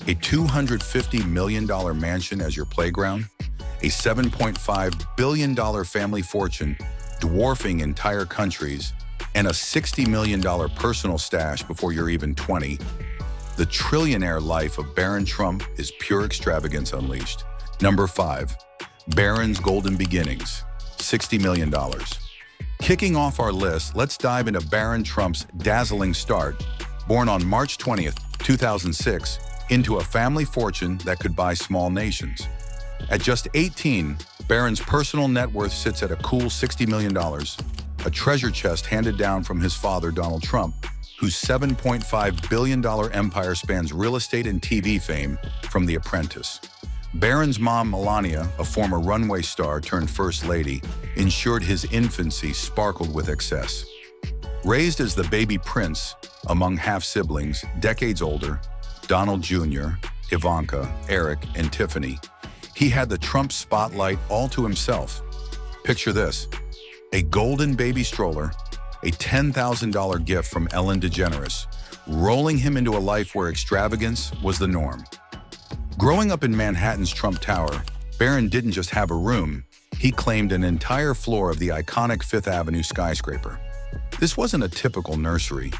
A $250 million mansion as your playground? A $7.5 billion family fortune dwarfing entire countries? And a $60 million personal stash before you're even 20? The trillionaire life of Barron Trump is pure extravagance unleashed. Number 5. Barron's golden beginnings, $60 million. Kicking off our list, let's dive into Barron Trump's dazzling start. Born on March 20th, 2006, into a family fortune that could buy small nations. At just 18, Barron's personal net worth sits at a cool $60 million, a treasure chest handed down from his father, Donald Trump, whose $7.5 billion empire spans real estate and TV fame from The Apprentice. Barron's mom, Melania, a former runway star turned first lady, ensured his infancy sparkled with excess. Raised as the baby prince among half-siblings, decades older, Donald Jr., Ivanka, Eric, and Tiffany, he had the Trump spotlight all to himself. Picture this: a golden baby stroller, a $10,000 gift from Ellen DeGeneres, rolling him into a life where extravagance was the norm. Growing up in Manhattan's Trump Tower, Barron didn't just have a room, he claimed an entire floor of the iconic Fifth Avenue skyscraper. This wasn't a typical nursery.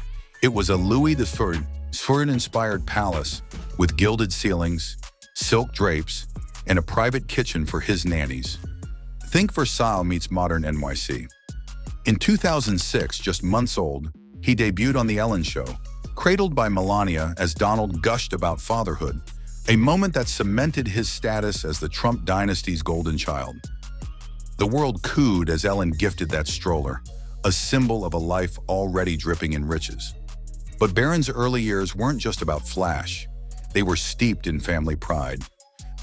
It was a Louis XIV-inspired palace with gilded ceilings, silk drapes, and a private kitchen for his nannies. Think Versailles meets modern NYC. In 2006, just months old, he debuted on The Ellen Show, cradled by Melania as Donald gushed about fatherhood, a moment that cemented his status as the Trump dynasty's golden child. The world cooed as Ellen gifted that stroller, a symbol of a life already dripping in riches. But Barron's early years weren't just about flash. They were steeped in family pride.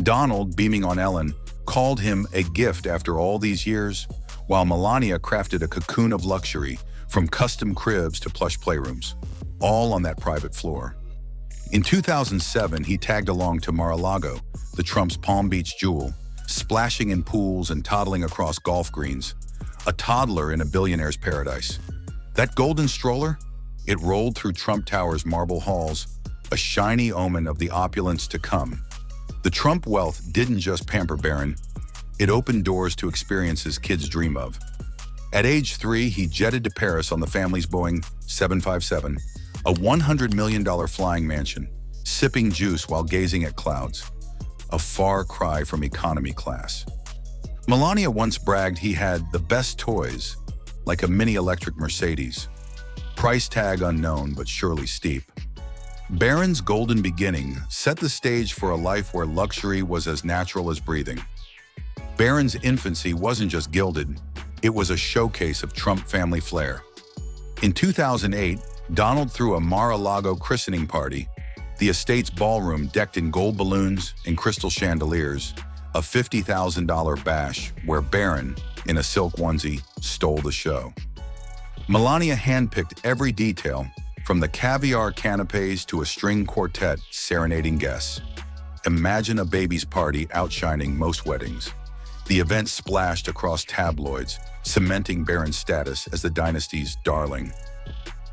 Donald, beaming on Ellen, called him a gift after all these years, while Melania crafted a cocoon of luxury, from custom cribs to plush playrooms, all on that private floor. In 2007, he tagged along to Mar-a-Lago, the Trump's Palm Beach jewel, splashing in pools and toddling across golf greens, a toddler in a billionaire's paradise. That golden stroller? It rolled through Trump Tower's marble halls, a shiny omen of the opulence to come. The Trump wealth didn't just pamper Barron, it opened doors to experiences kids dream of. At age 3, he jetted to Paris on the family's Boeing 757, a $100 million flying mansion, sipping juice while gazing at clouds, a far cry from economy class. Melania once bragged he had the best toys, like a mini electric Mercedes. Price tag unknown, but surely steep. Barron's golden beginning set the stage for a life where luxury was as natural as breathing. Barron's infancy wasn't just gilded, it was a showcase of Trump family flair. In 2008, Donald threw a Mar-a-Lago christening party, the estate's ballroom decked in gold balloons and crystal chandeliers, a $50,000 bash where Barron, in a silk onesie, stole the show. Melania handpicked every detail, from the caviar canapes to a string quartet serenading guests. Imagine a baby's party outshining most weddings. The event splashed across tabloids, cementing Barron's status as the dynasty's darling.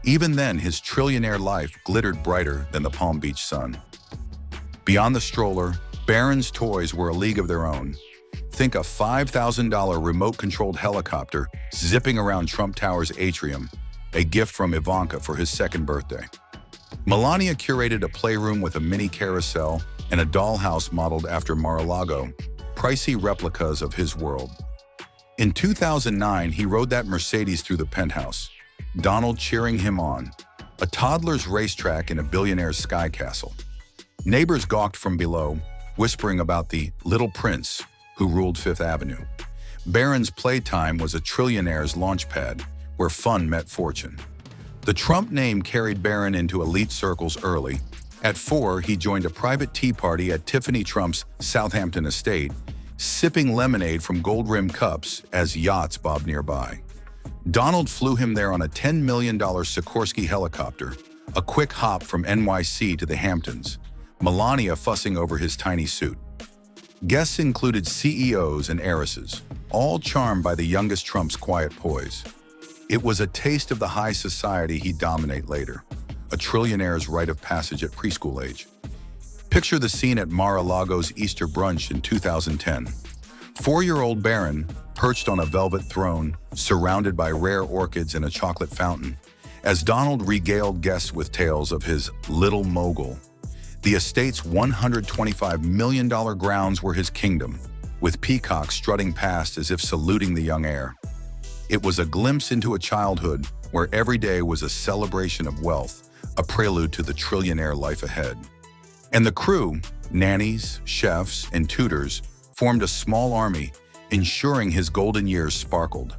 Even then, his trillionaire life glittered brighter than the Palm Beach sun. Beyond the stroller, Barron's toys were a league of their own. Think a $5,000 remote-controlled helicopter zipping around Trump Tower's atrium, a gift from Ivanka for his second birthday. Melania curated a playroom with a mini carousel and a dollhouse modeled after Mar-a-Lago, pricey replicas of his world. In 2009, he rode that Mercedes through the penthouse, Donald cheering him on, a toddler's racetrack in a billionaire's sky castle. Neighbors gawked from below, whispering about the little prince who ruled Fifth Avenue. Barron's playtime was a trillionaire's launchpad, where fun met fortune. The Trump name carried Barron into elite circles early. At 4, he joined a private tea party at Tiffany Trump's Southampton estate, sipping lemonade from gold-rimmed cups as yachts bobbed nearby. Donald flew him there on a $10 million Sikorsky helicopter, a quick hop from NYC to the Hamptons, Melania fussing over his tiny suit. Guests included CEOs and heiresses, all charmed by the youngest Trump's quiet poise. It was a taste of the high society he'd dominate later, a trillionaire's rite of passage at preschool age. Picture the scene at Mar-a-Lago's Easter brunch in 2010. 4-year-old Barron, perched on a velvet throne, surrounded by rare orchids and a chocolate fountain, as Donald regaled guests with tales of his little mogul. The estate's $125 million grounds were his kingdom, with peacocks strutting past as if saluting the young heir. It was a glimpse into a childhood where every day was a celebration of wealth, a prelude to the trillionaire life ahead. And the crew, nannies, chefs, and tutors, formed a small army, ensuring his golden years sparkled.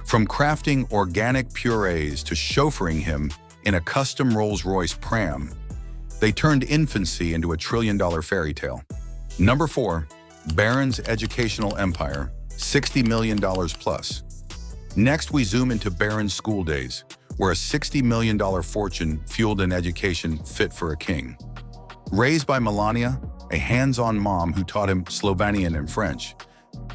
From crafting organic purees to chauffeuring him in a custom Rolls-Royce pram, they turned infancy into a trillion-dollar fairy tale. Number 4, Barron's educational empire, $60 million plus. Next, we zoom into Barron's school days, where a $60 million fortune fueled an education fit for a king. Raised by Melania, a hands-on mom who taught him Slovenian and French,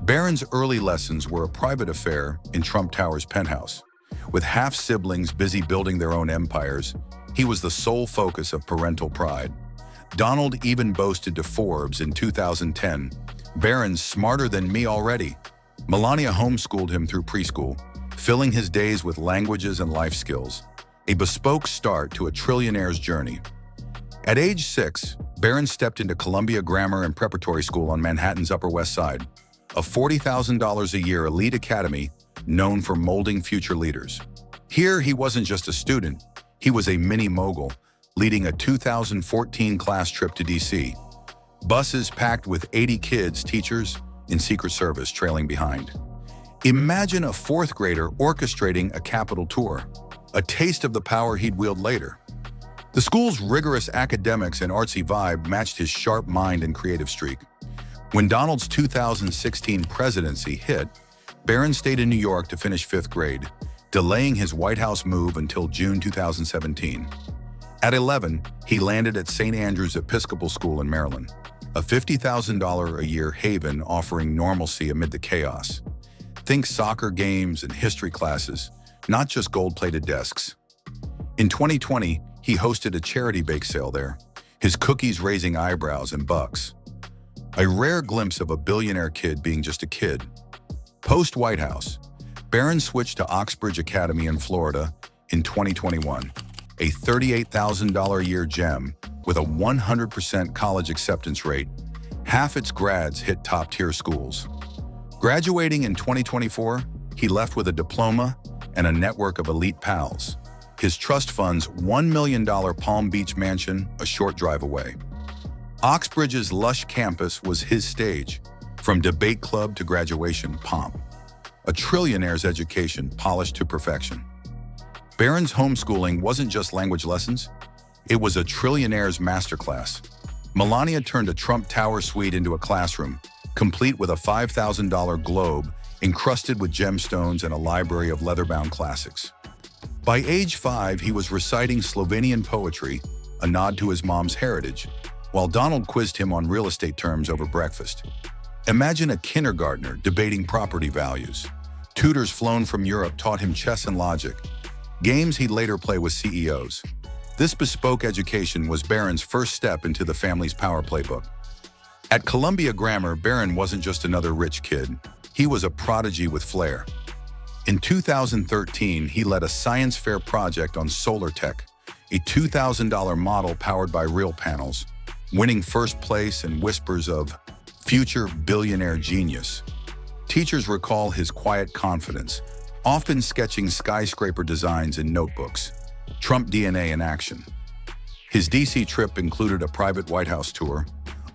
Barron's early lessons were a private affair in Trump Tower's penthouse. With half-siblings busy building their own empires, he was the sole focus of parental pride. Donald even boasted to Forbes in 2010, "Barron's smarter than me already." Melania homeschooled him through preschool, filling his days with languages and life skills, a bespoke start to a trillionaire's journey. At age 6, Barron stepped into Columbia Grammar and Preparatory School on Manhattan's Upper West Side, a $40,000 a year elite academy known for molding future leaders. Here, he wasn't just a student, he was a mini mogul, leading a 2014 class trip to DC. Buses packed with 80 kids, teachers, and Secret Service trailing behind. Imagine a 4th grader orchestrating a Capitol tour, a taste of the power he'd wield later. The school's rigorous academics and artsy vibe matched his sharp mind and creative streak. When Donald's 2016 presidency hit, Barron stayed in New York to finish 5th grade, delaying his White House move until June 2017. At 11, he landed at St. Andrew's Episcopal School in Maryland, a $50,000 a year haven offering normalcy amid the chaos. Think soccer games and history classes, not just gold-plated desks. In 2020, he hosted a charity bake sale there, his cookies raising eyebrows and bucks. A rare glimpse of a billionaire kid being just a kid. Post-White House, Barron switched to Oxbridge Academy in Florida in 2021, a $38,000 a year gem with a 100% college acceptance rate. Half its grads hit top-tier schools. Graduating in 2024, he left with a diploma and a network of elite pals. His trust fund's $1 million Palm Beach mansion a short drive away. Oxbridge's lush campus was his stage, from debate club to graduation pomp. A trillionaire's education polished to perfection. Barron's homeschooling wasn't just language lessons, it was a trillionaire's masterclass. Melania turned a Trump Tower suite into a classroom, complete with a $5,000 globe encrusted with gemstones and a library of leather-bound classics. By age 5, he was reciting Slovenian poetry, a nod to his mom's heritage, while Donald quizzed him on real estate terms over breakfast. Imagine a kindergartner debating property values. Tutors flown from Europe taught him chess and logic, games he'd later play with CEOs. This bespoke education was Barron's first step into the family's power playbook. At Columbia Grammar, Barron wasn't just another rich kid. He was a prodigy with flair. In 2013, he led a science fair project on solar tech, a $2,000 model powered by real panels, winning first place and whispers of future billionaire genius. Teachers recall his quiet confidence, often sketching skyscraper designs in notebooks. Trump DNA in action. His DC trip included a private White House tour,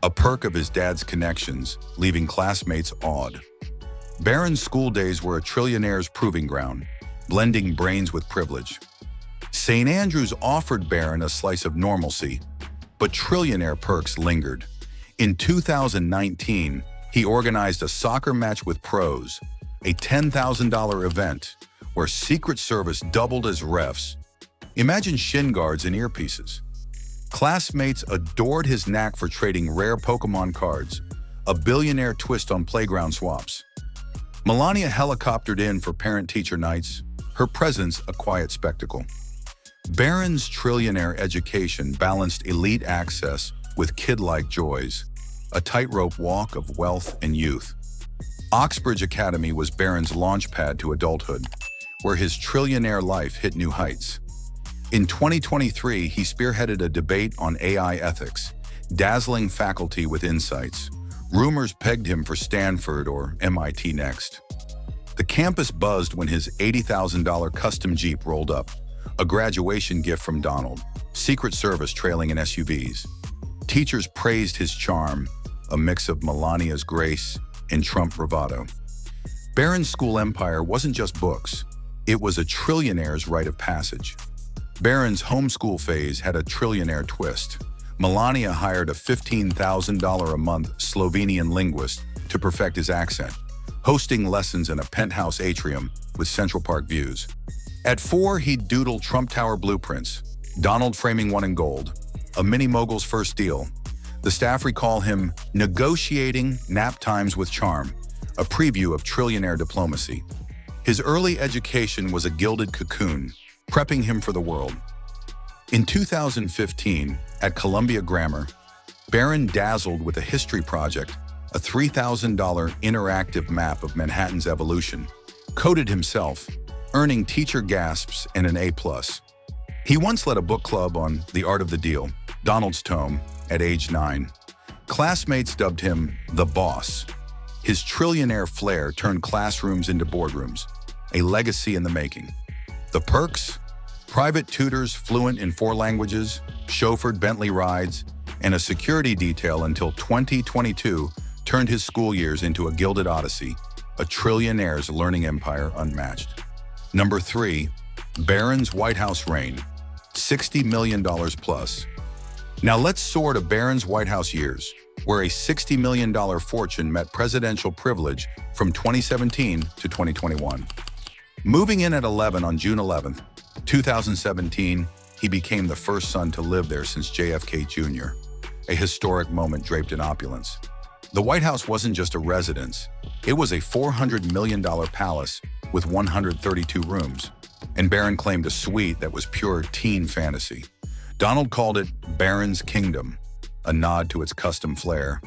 a perk of his dad's connections, leaving classmates awed. Barron's school days were a trillionaire's proving ground, blending brains with privilege. St. Andrews offered Barron a slice of normalcy, but trillionaire perks lingered. In 2019, he organized a soccer match with pros, a $10,000 event where Secret Service doubled as refs. Imagine shin guards and earpieces. Classmates adored his knack for trading rare Pokemon cards, a billionaire twist on playground swaps. Melania helicoptered in for parent-teacher nights, her presence a quiet spectacle. Barron's trillionaire education balanced elite access with kid-like joys, a tightrope walk of wealth and youth. Oxbridge Academy was Barron's launchpad to adulthood, where his trillionaire life hit new heights. In 2023, he spearheaded a debate on AI ethics, dazzling faculty with insights. Rumors pegged him for Stanford or MIT next. The campus buzzed when his $80,000 custom Jeep rolled up, a graduation gift from Donald, Secret Service trailing in SUVs. Teachers praised his charm, a mix of Melania's grace and Trump bravado. Barron's school empire wasn't just books, it was a trillionaire's rite of passage. Barron's homeschool phase had a trillionaire twist. Melania hired a $15,000 a month Slovenian linguist to perfect his accent, hosting lessons in a penthouse atrium with Central Park views. At 4, he'd doodle Trump Tower blueprints, Donald framing one in gold, a mini mogul's first deal. The staff recall him negotiating nap times with charm, a preview of trillionaire diplomacy. His early education was a gilded cocoon, prepping him for the world. In 2015, at Columbia Grammar, Barron dazzled with a history project, a $3,000 interactive map of Manhattan's evolution, coded himself, earning teacher gasps and an A+. He once led a book club on The Art of the Deal, Donald's tome, at age 9. Classmates dubbed him the boss. His trillionaire flair turned classrooms into boardrooms, a legacy in the making. The perks? Private tutors fluent in 4 languages, chauffeured Bentley rides, and a security detail until 2022 turned his school years into a gilded odyssey, a trillionaire's learning empire unmatched. Number 3, Barron's White House reign, $60 million plus. Now let's soar to Barron's White House years, where a $60 million fortune met presidential privilege from 2017 to 2021. Moving in at 11 on June 11th, 2017, he became the first son to live there since JFK Jr., a historic moment draped in opulence. The White House wasn't just a residence, it was a $400 million palace with 132 rooms, and Barron claimed a suite that was pure teen fantasy. Donald called it Barron's Kingdom, a nod to its custom flair.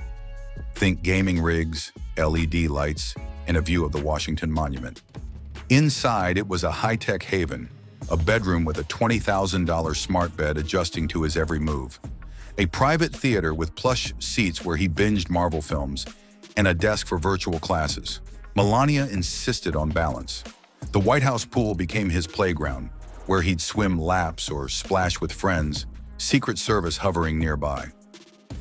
Think gaming rigs, LED lights, and a view of the Washington Monument. Inside, it was a high-tech haven, a bedroom with a $20,000 smart bed adjusting to his every move, a private theater with plush seats where he binged Marvel films, and a desk for virtual classes. Melania insisted on balance. The White House pool became his playground, where he'd swim laps or splash with friends, Secret Service hovering nearby.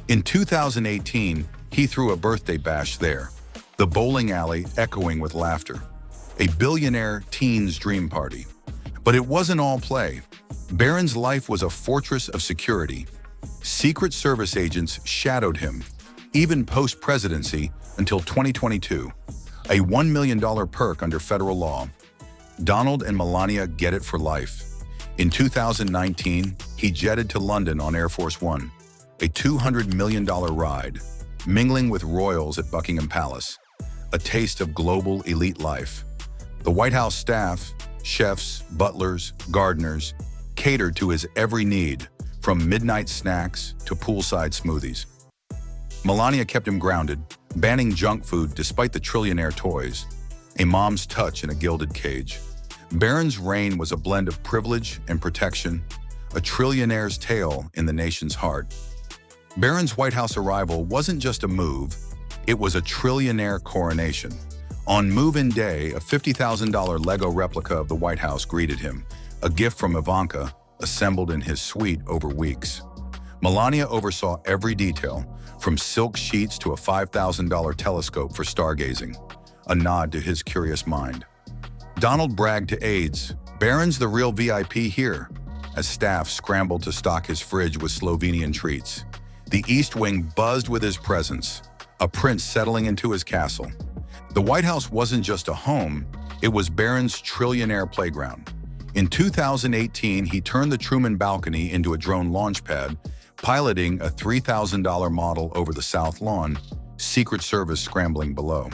In 2018, he threw a birthday bash there, the bowling alley echoing with laughter, a billionaire teen's dream party. But it wasn't all play. Barron's life was a fortress of security. Secret Service agents shadowed him, even post-presidency until 2022, a $1 million perk under federal law. Donald and Melania get it for life. In 2019, he jetted to London on Air Force One, a $200 million ride, mingling with royals at Buckingham Palace, a taste of global elite life. The White House staff, chefs, butlers, gardeners, catered to his every need, from midnight snacks to poolside smoothies. Melania kept him grounded, banning junk food despite the trillionaire toys, a mom's touch in a gilded cage. Barron's reign was a blend of privilege and protection, a trillionaire's tale in the nation's heart. Barron's White House arrival wasn't just a move, it was a trillionaire coronation. On move-in day, a $50,000 Lego replica of the White House greeted him, a gift from Ivanka, assembled in his suite over weeks. Melania oversaw every detail, from silk sheets to a $5,000 telescope for stargazing, a nod to his curious mind. Donald bragged to aides, "Barron's the real VIP here," as staff scrambled to stock his fridge with Slovenian treats. The East Wing buzzed with his presence, a prince settling into his castle. The White House wasn't just a home, it was Barron's trillionaire playground. In 2018, he turned the Truman balcony into a drone launchpad, piloting a $3,000 model over the South Lawn, Secret Service scrambling below.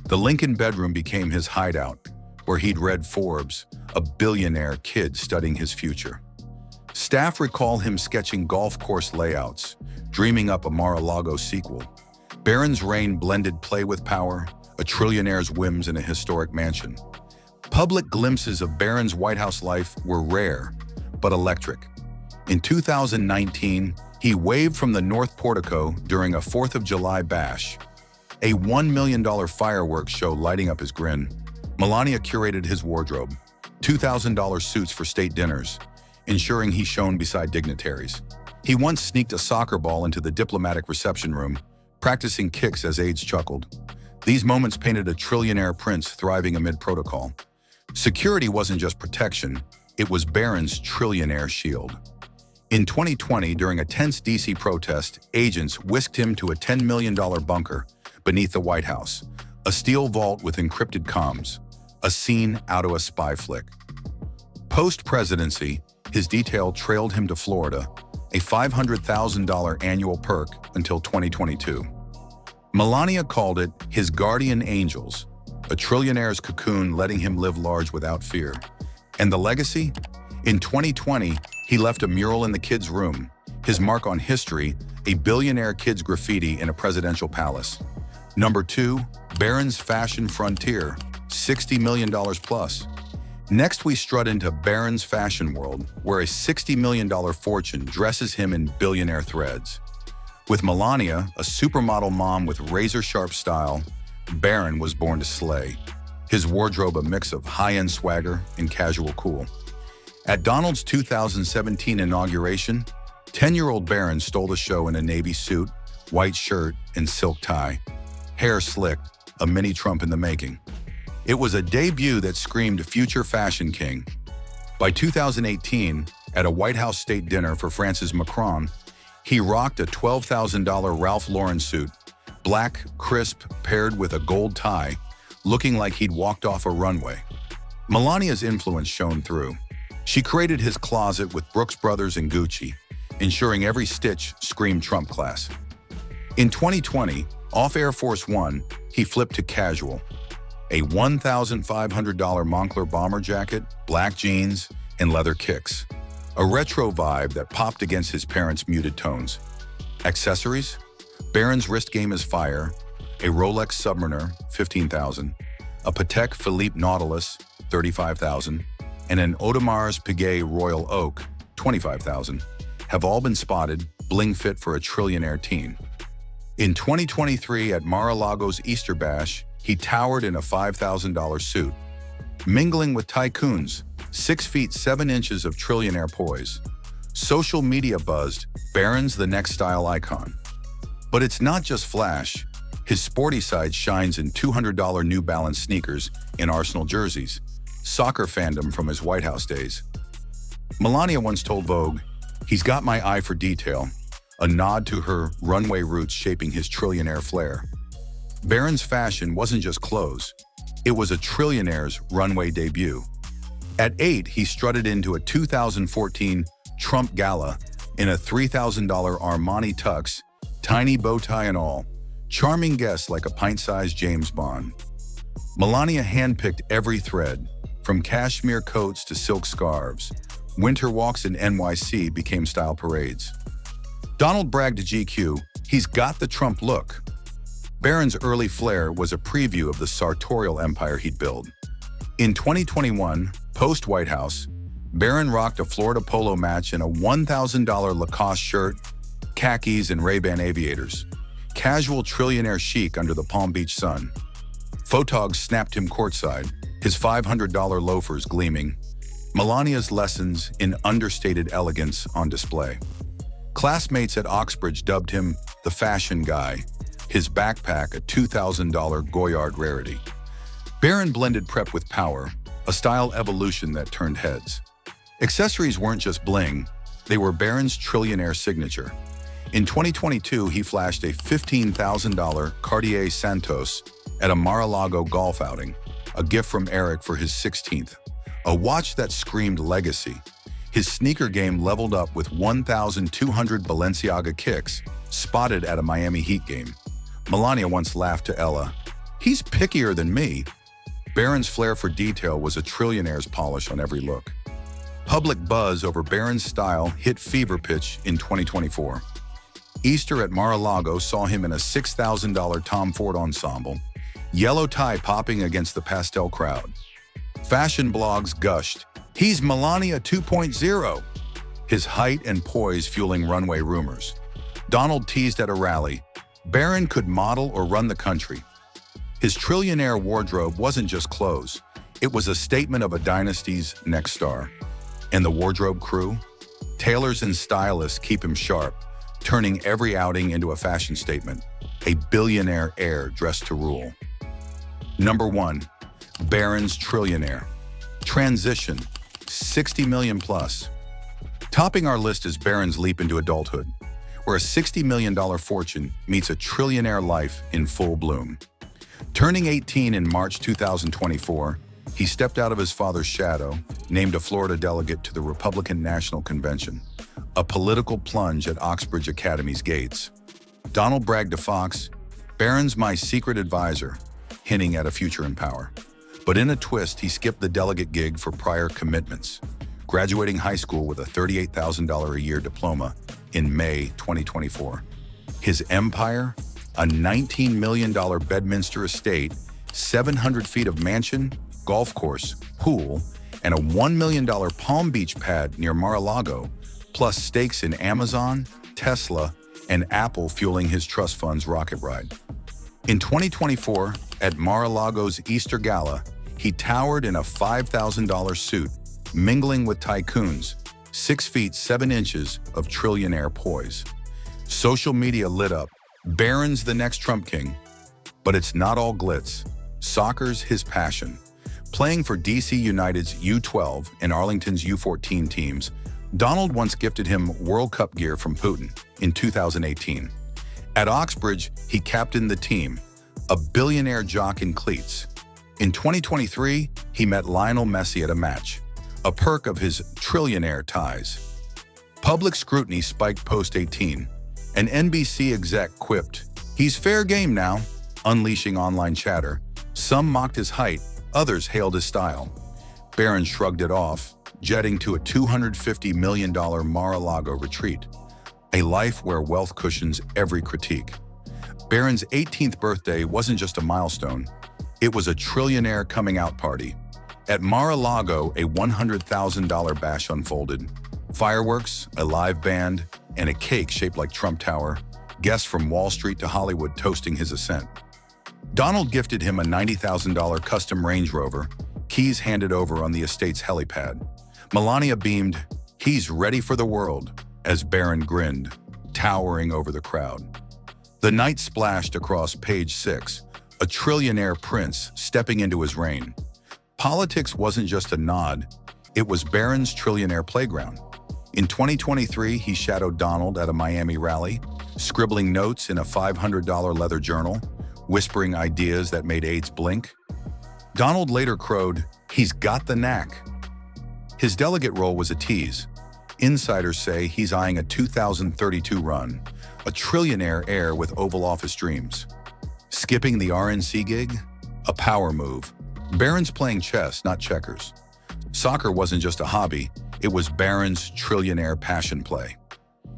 The Lincoln bedroom became his hideout, where he'd read Forbes, a billionaire kid studying his future. Staff recall him sketching golf course layouts, dreaming up a Mar-a-Lago sequel. Barron's reign blended play with power, a trillionaire's whims in a historic mansion. Public glimpses of Barron's White House life were rare, but electric. In 2019, he waved from the North Portico during a 4th of July bash, a $1 million fireworks show lighting up his grin. Melania curated his wardrobe, $2,000 suits for state dinners, ensuring he shone beside dignitaries. He once sneaked a soccer ball into the diplomatic reception room, practicing kicks as aides chuckled. These moments painted a trillionaire prince thriving amid protocol. Security wasn't just protection, it was Barron's trillionaire shield. In 2020, during a tense DC protest, agents whisked him to a $10 million bunker beneath the White House, a steel vault with encrypted comms, a scene out of a spy flick. Post-presidency, his detail trailed him to Florida, a $500,000 annual perk until 2022. Melania called it his guardian angels, a trillionaire's cocoon letting him live large without fear. And the legacy? In 2020, he left a mural in the kids' room, his mark on history, a billionaire kids graffiti in a presidential palace. Number 2, Barron's fashion frontier, $60 million plus. Next, we strut into Barron's fashion world, where a $60 million fortune dresses him in billionaire threads. With Melania, a supermodel mom with razor-sharp style, Barron was born to slay. His wardrobe a mix of high-end swagger and casual cool. At Donald's 2017 inauguration, 10-year-old Barron stole the show in a navy suit, white shirt, and silk tie. Hair slicked, a mini Trump in the making. It was a debut that screamed future fashion king. By 2018, at a White House state dinner for France's Macron, he rocked a $12,000 Ralph Lauren suit, black, crisp, paired with a gold tie, looking like he'd walked off a runway. Melania's influence shone through. She created his closet with Brooks Brothers and Gucci, ensuring every stitch screamed Trump class. In 2020, off Air Force One, he flipped to casual. A $1,500 Moncler bomber jacket, black jeans, and leather kicks. A retro vibe that popped against his parents' muted tones. Accessories? Barron's wrist game is fire, a Rolex Submariner, $15,000, a Patek Philippe Nautilus, $35,000, and an Audemars Piguet Royal Oak, $25,000, have all been spotted, bling fit for a trillionaire teen. In 2023 at Mar-a-Lago's Easter Bash, he towered in a $5,000 suit, mingling with tycoons, 6 feet 7 inches of trillionaire poise. Social media buzzed, Barron's the next style icon. But it's not just flash. His sporty side shines in $200 New Balance sneakers and Arsenal jerseys, soccer fandom from his White House days. Melania once told Vogue, "He's got my eye for detail," a nod to her runway roots shaping his trillionaire flair. Barron's fashion wasn't just clothes. It was a trillionaire's runway debut. At 8, he strutted into a 2014 Trump Gala in a $3,000 Armani tux, tiny bow tie and all, charming guests like a pint-sized James Bond. Melania handpicked every thread, from cashmere coats to silk scarves. Winter walks in NYC became style parades. Donald bragged to GQ, "He's got the Trump look." Barron's early flair was a preview of the sartorial empire he'd build. In 2021, post-White House, Barron rocked a Florida polo match in a $1,000 Lacoste shirt, khakis, and Ray-Ban aviators. Casual trillionaire chic under the Palm Beach sun. Photogs snapped him courtside, his $500 loafers gleaming. Melania's lessons in understated elegance on display. Classmates at Oxbridge dubbed him the fashion guy, his backpack a $2,000 Goyard rarity. Barron blended prep with power, a style evolution that turned heads. Accessories weren't just bling, they were Barron's trillionaire signature. In 2022, he flashed a $15,000 Cartier Santos at a Mar-a-Lago golf outing, a gift from Eric for his 16th. A watch that screamed legacy. His sneaker game leveled up with 1,200 Balenciaga kicks, spotted at a Miami Heat game. Melania once laughed to Ella, "He's pickier than me." Barron's flair for detail was a trillionaire's polish on every look. Public buzz over Barron's style hit fever pitch in 2024. Easter at Mar-a-Lago saw him in a $6,000 Tom Ford ensemble, yellow tie popping against the pastel crowd. Fashion blogs gushed, "He's Melania 2.0." His height and poise fueling runway rumors. Donald teased at a rally, Barron could model or run the country. His trillionaire wardrobe wasn't just clothes. It was a statement of a dynasty's next star. And the wardrobe crew? Tailors and stylists keep him sharp, turning every outing into a fashion statement. A billionaire heir dressed to rule. Number 1. Barron's Trillionaire Transition, 60 million plus. Topping our list is Barron's leap into adulthood, where a $60 million fortune meets a trillionaire life in full bloom. Turning 18 in March 2024, he stepped out of his father's shadow, named a Florida delegate to the Republican National Convention, a political plunge at Oxbridge Academy's gates. Donald bragged to Fox, "Barron's my secret advisor," hinting at a future in power. But in a twist, he skipped the delegate gig for prior commitments, graduating high school with a $38,000 a year diploma in May 2024. His empire? A $19 million Bedminster estate, 700 feet of mansion, golf course, pool, and a $1 million Palm Beach pad near Mar-a-Lago, plus stakes in Amazon, Tesla, and Apple fueling his trust fund's rocket ride. In 2024, at Mar-a-Lago's Easter Gala, he towered in a $5,000 suit, mingling with tycoons, 6 feet 7 inches of trillionaire poise. Social media lit up, Barron's the next Trump king. But it's not all glitz. Soccer's his passion. Playing for DC United's U12 and Arlington's U14 teams, Donald once gifted him World Cup gear from Putin in 2018. At Oxbridge, he captained the team, a billionaire jock in cleats. In 2023, he met Lionel Messi at a match, a perk of his trillionaire ties. Public scrutiny spiked post-18. An NBC exec quipped, "He's fair game now," unleashing online chatter. Some mocked his height, others hailed his style. Barron shrugged it off, jetting to a $250 million Mar-a-Lago retreat, a life where wealth cushions every critique. Barron's 18th birthday wasn't just a milestone, it was a trillionaire coming out party. At Mar-a-Lago, a $100,000 bash unfolded. Fireworks, a live band, and a cake shaped like Trump Tower, guests from Wall Street to Hollywood toasting his ascent. Donald gifted him a $90,000 custom Range Rover, keys handed over on the estate's helipad. Melania beamed, "He's ready for the world," as Barron grinned, towering over the crowd. The night splashed across page 6, a trillionaire prince stepping into his reign. Politics wasn't just a nod, it was Barron's trillionaire playground. In 2023, he shadowed Donald at a Miami rally, scribbling notes in a $500 leather journal, whispering ideas that made aides blink. Donald later crowed, "He's got the knack." His delegate role was a tease. Insiders say he's eyeing a 2032 run, a trillionaire heir with Oval Office dreams. Skipping the RNC gig? A power move. Barron's playing chess, not checkers. Soccer wasn't just a hobby, it was Barron's trillionaire passion play.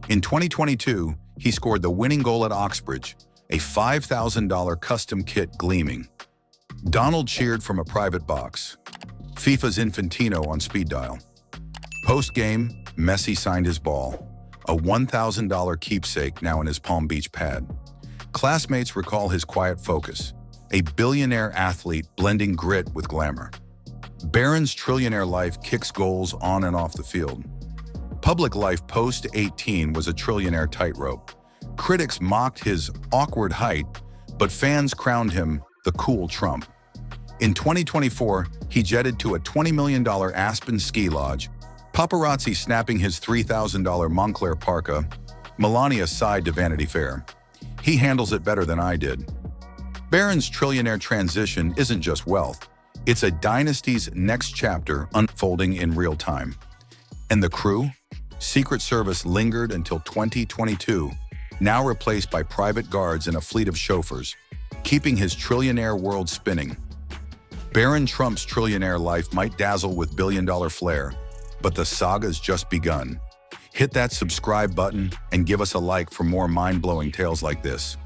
In 2022, he scored the winning goal at Oxbridge, a $5,000 custom kit gleaming. Donald cheered from a private box. FIFA's Infantino on speed dial. Post-game, Messi signed his ball, a $1,000 keepsake now in his Palm Beach pad. Classmates recall his quiet focus, a billionaire athlete blending grit with glamour. Barron's trillionaire life kicks goals on and off the field. Public life post-18 was a trillionaire tightrope. Critics mocked his awkward height, but fans crowned him the cool Trump. In 2024, he jetted to a $20 million Aspen ski lodge, paparazzi snapping his $3,000 Moncler parka. Melania sighed to Vanity Fair. "He handles it better than I did." Barron's trillionaire transition isn't just wealth. It's a dynasty's next chapter unfolding in real time. And the crew? Secret Service lingered until 2022, now replaced by private guards and a fleet of chauffeurs, keeping his trillionaire world spinning. Barron Trump's trillionaire life might dazzle with billion-dollar flair, But the saga's just begun. Hit that subscribe button and give us a like for more mind-blowing tales like this.